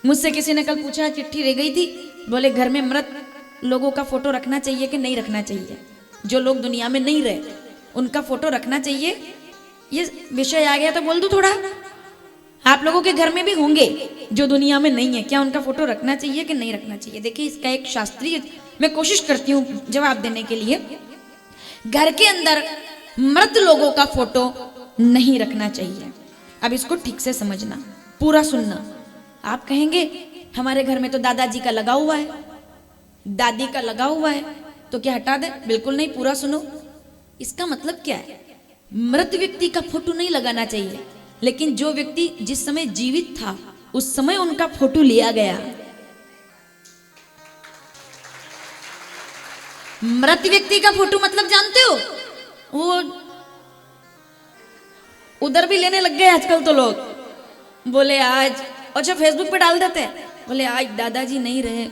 मुझसे किसी ने कल पूछा, चिट्ठी रह गई थी, बोले घर में मृत लोगों का फोटो रखना चाहिए कि नहीं रखना चाहिए, जो लोग दुनिया में नहीं रहे उनका फोटो रखना चाहिए। ये विषय आ गया तो बोल दूं थोड़ा, आप लोगों के घर में भी होंगे जो दुनिया में नहीं है, क्या उनका फोटो रखना चाहिए कि नहीं रखना चाहिए? देखिए इसका एक शास्त्रीय मैं कोशिश करती हूँ जवाब देने के लिए। घर के अंदर मृत लोगों का फोटो नहीं रखना चाहिए। अब इसको ठीक से समझना, पूरा सुनना। आप कहेंगे हमारे घर में तो दादाजी का लगा हुआ है, दादी का लगा हुआ है, तो क्या हटा दे? बिल्कुल नहीं, पूरा सुनो। इसका मतलब क्या है? मृत व्यक्ति का फोटो नहीं लगाना चाहिए, लेकिन जो व्यक्ति जिस समय जीवित था उस समय उनका फोटो लिया गया। मृत व्यक्ति का फोटो मतलब जानते हो? वो उधर भी लेने लग गए आजकल तो लोग, बोले आज, अच्छा फेसबुक पे डाल देते हैं, बोले आज दादाजी नहीं रहे,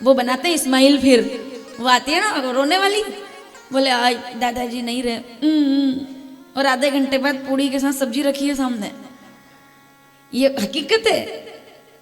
वो बनाते हैं इस्माइल, फिर वो आती है ना रोने वाली, बोले आज दादाजी नहीं रहे, और आधे घंटे बाद पूड़ी के साथ सब्जी रखी है सामने। ये हकीकत है।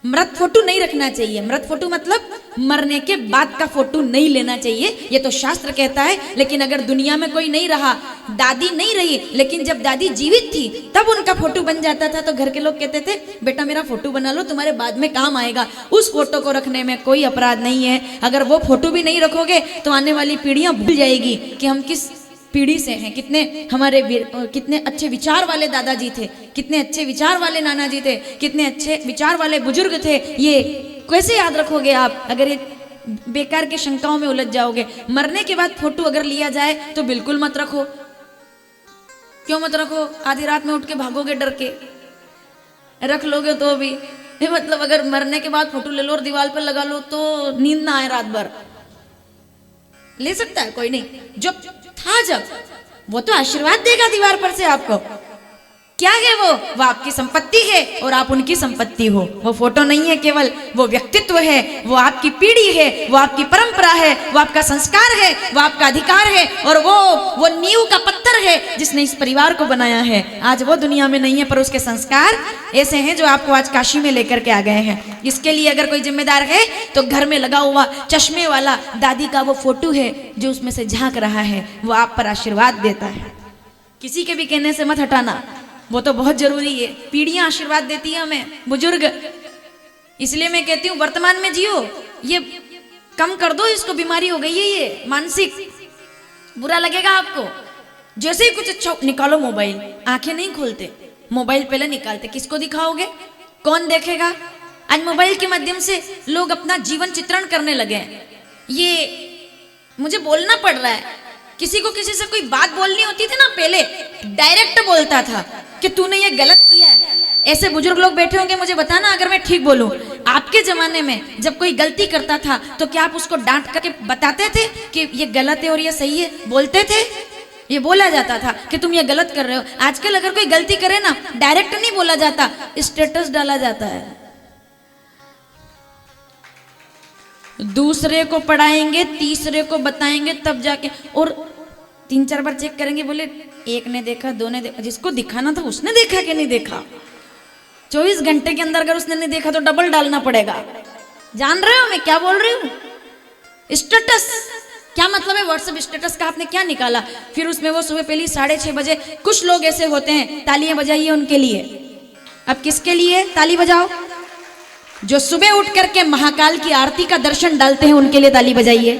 मृत फोटो नहीं रखना चाहिए। मृत फोटो मतलब मरने के बाद का फोटो नहीं लेना चाहिए, ये तो शास्त्र कहता है। लेकिन अगर दुनिया में कोई नहीं रहा, दादी नहीं रही, लेकिन जब दादी जीवित थी तब उनका फोटो बन जाता था, तो घर के लोग कहते थे बेटा मेरा फोटो बना लो, तुम्हारे बाद में काम आएगा। उस फोटो को रखने में कोई अपराध नहीं है। अगर वो फोटो भी नहीं रखोगे तो आने वाली पीढ़ियां भूल जाएगी कि हम किस पीढ़ी से हैं, कितने हमारे कितने अच्छे विचार वाले दादाजी थे, कितने अच्छे विचार वाले नाना जी थे, कितने अच्छे विचार वाले बुजुर्ग थे। ये कैसे याद रखोगे आप अगर ये बेकार के शंकाओं में उलझ जाओगे? मरने के बाद फोटो अगर लिया जाए तो बिल्कुल मत रखो। क्यों मत रखो? आधी रात में उठ के भागोगे डर के, रख लोगे तो भी मतलब अगर मरने के बाद फोटो ले लो और दीवार पर लगा लो तो नींद ना आए रात भर। ले सकता है कोई नहीं, जो था जब वो तो आशीर्वाद देगा दीवार पर से आपको। क्या है वो आपकी संपत्ति है और आप उनकी संपत्ति हो। वो फोटो नहीं है केवल, वो व्यक्तित्व है, वो आपकी पीढ़ी है, वो आपकी परंपरा है, वो आपका संस्कार है, वो आपका अधिकार है, और वो नींव का पत्थर है जिसने इस परिवार को बनाया है। आज वो दुनिया में नहीं है पर उसके संस्कार ऐसे हैं जो आपको आज काशी में लेकर के आ गए हैं। इसके लिए अगर कोई जिम्मेदार है तो घर में लगा हुआ चश्मे वाला दादी का वो फोटो है जो उसमें से झांक रहा है, वो आप पर आशीर्वाद देता है। किसी के भी कहने से मत हटाना, वो तो बहुत जरूरी है। पीढ़ियां आशीर्वाद देती है हमें, बुजुर्ग। इसलिए मैं कहती हूँ वर्तमान में जियो, ये कम कर दो, इसको बीमारी हो गई है ये मानसिक, बुरा लगेगा आपको। जैसे ही कुछ अच्छा निकालो मोबाइल, आंखें नहीं खोलते, मोबाइल पहले निकालते, किसको दिखाओगे? कौन देखेगा? आज मोबाइल के माध्यम से लोग अपना जीवन चित्रण करने लगे। ये मुझे बोलना पड़ रहा है, किसी को किसी से कोई बात बोलनी होती थी ना, पहले डायरेक्ट बोलता था कि तूने ये गलत किया है। ऐसे बुजुर्ग लोग बैठे होंगे, मुझे बताना अगर मैं ठीक बोलूं। आपके जमाने में जब कोई गलती करता था तो क्या आप उसको डांट करके बताते थे कि ये गलत है और ये सही है? बोलते थे? ये बोला जाता था कि तुम ये गलत कर रहे हो। आजकल अगर कोई गलती करे ना, डायरेक्ट नहीं बोला जाता, स्टेटस डाला जाता है। दूसरे को पढ़ाएंगे, तीसरे को बताएंगे, तब जाके, और 3-4 बार चेक करेंगे, बोले एक ने देखा, 2 ने देखा, जिसको दिखाना था उसने देखा कि नहीं देखा। 24 घंटे के अंदर अगर उसने नहीं देखा तो डबल डालना पड़ेगा। जान रहे हो मैं क्या बोल रही हूँ? स्टेटस क्या मतलब है? व्हाट्सएप स्टेटस का आपने क्या निकाला? फिर उसमें वो सुबह पहली 6:30 बजे, कुछ लोग ऐसे होते हैं, तालियां बजाइए उनके लिए। अब किसके लिए ताली बजाओ? जो सुबह उठ करके महाकाल की आरती का दर्शन डालते हैं उनके लिए ताली बजाइए।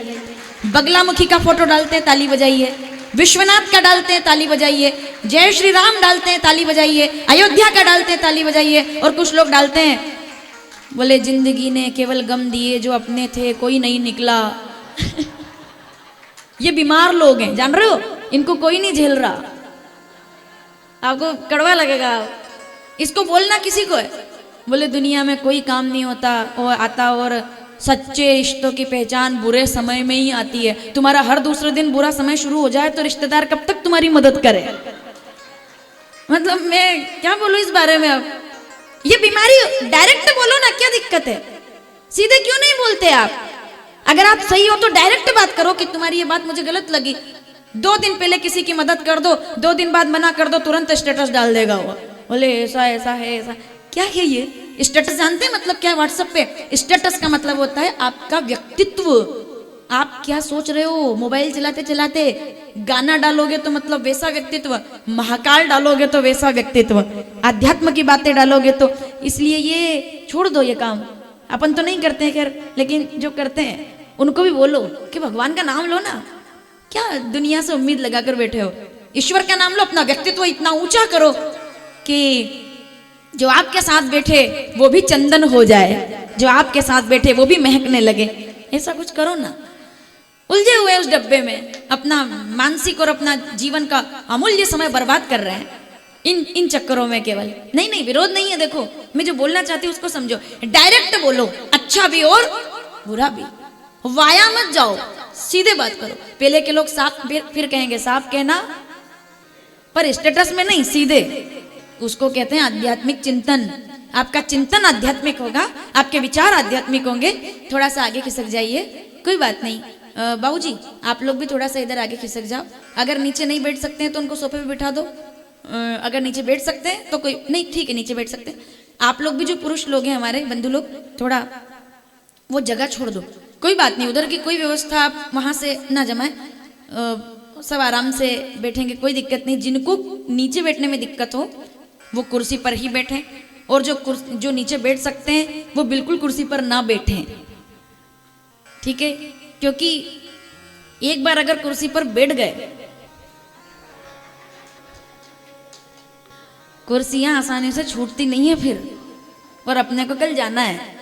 बगलामुखी का फोटो डालते हैं, ताली बजाइए। विश्वनाथ का डालते हैं, ताली बजाइए। जय श्री राम डालते हैं, ताली बजाइए। अयोध्या का डालते हैं, ताली बजाइए। और कुछ लोग डालते हैं, बोले जिंदगी ने केवल गम दिए, जो अपने थे कोई नहीं निकला। ये बीमार लोग हैं, जान रहे हो? इनको कोई नहीं झेल रहा। आपको कड़वा लगेगा, इसको बोलना किसी को है, बोले दुनिया में कोई काम नहीं होता और आता, और सच्चे रिश्तों की पहचान बुरे समय में ही आती है। तुम्हारा हर दूसरे दिन बुरा समय शुरू हो जाए तो रिश्तेदार कब तक तुम्हारी मदद करे? मतलब मैं क्या बोलूं इस बारे में? अब ये बीमारी, डायरेक्ट बोलो ना, क्या दिक्कत है? सीधे क्यों नहीं बोलते आप? अगर आप सही हो तो डायरेक्ट बात करो कि तुम्हारी ये बात मुझे गलत लगी। 2 दिन पहले किसी की मदद कर दो, 2 दिन बाद मना कर दो, तुरंत स्टेटस डाल देगा वो, बोले ऐसा ऐसा है, ऐसा क्या है? स्टेटस जानते हैं मतलब क्या है? व्हाट्सएप पे स्टेटस का मतलब होता है आपका व्यक्तित्व। आप क्या सोच रहे हो मोबाइल चलाते चलाते? गाना डालोगे तो मतलब वैसा व्यक्तित्व, महाकाल डालोगे तो वैसा व्यक्तित्व, अध्यात्म की बातें डालोगे तो। इसलिए ये छोड़ दो ये काम। अपन तो नहीं करते हैं खैर, लेकिन जो करते हैं उनको भी बोलो कि भगवान का नाम लो ना। क्या दुनिया से उम्मीद लगाकर बैठे हो? ईश्वर का नाम लो, अपना व्यक्तित्व इतना ऊंचा करो कि जो आपके साथ बैठे वो भी चंदन हो जाए, जो आपके साथ बैठे वो भी महकने लगे। ऐसा कुछ करो ना। उलझे हुए उस डब्बे में अपना मानसिक और अपना जीवन का अमूल्य समय बर्बाद कर रहे हैं इन चक्करों में केवल। नहीं नहीं, विरोध नहीं है। देखो मैं जो बोलना चाहती हूँ उसको समझो, डायरेक्ट बोलो, अच्छा भी और बुरा भी, वाया मत जाओ, सीधे बात करो। पहले के लोग साफ फिर कहेंगे साफ कहना, पर स्टेटस में नहीं, सीधे। उसको कहते हैं आध्यात्मिक चिंतन। आपका चिंतन आध्यात्मिक होगा, आपके विचार आध्यात्मिक होंगे। थोड़ा सा आगे खिसक जाइए, कोई बात नहीं। बाबूजी आप लोग भी थोड़ा सा इधर आगे खिसक जाओ। अगर नीचे नहीं बैठ सकते हैं तो उनको सोफे पे बिठा दो। अगर नीचे बैठ सकते हैं तो कोई नहीं, ठीक है नीचे बैठ सकते हैं। आप लोग भी जो पुरुष लोग हैं हमारे बंधु लोग, थोड़ा वो जगह छोड़ दो, कोई बात नहीं। उधर की कोई व्यवस्था आप वहाँ से ना जमाए, सब आराम से बैठेंगे, कोई दिक्कत नहीं। जिनको नीचे बैठने में दिक्कत हो वो कुर्सी पर ही बैठें, और जो नीचे बैठ सकते हैं वो बिल्कुल कुर्सी पर ना बैठें, ठीक है? क्योंकि एक बार अगर कुर्सी पर बैठ गए, कुर्सियां आसानी से छूटती नहीं है फिर, और अपने को कल जाना है।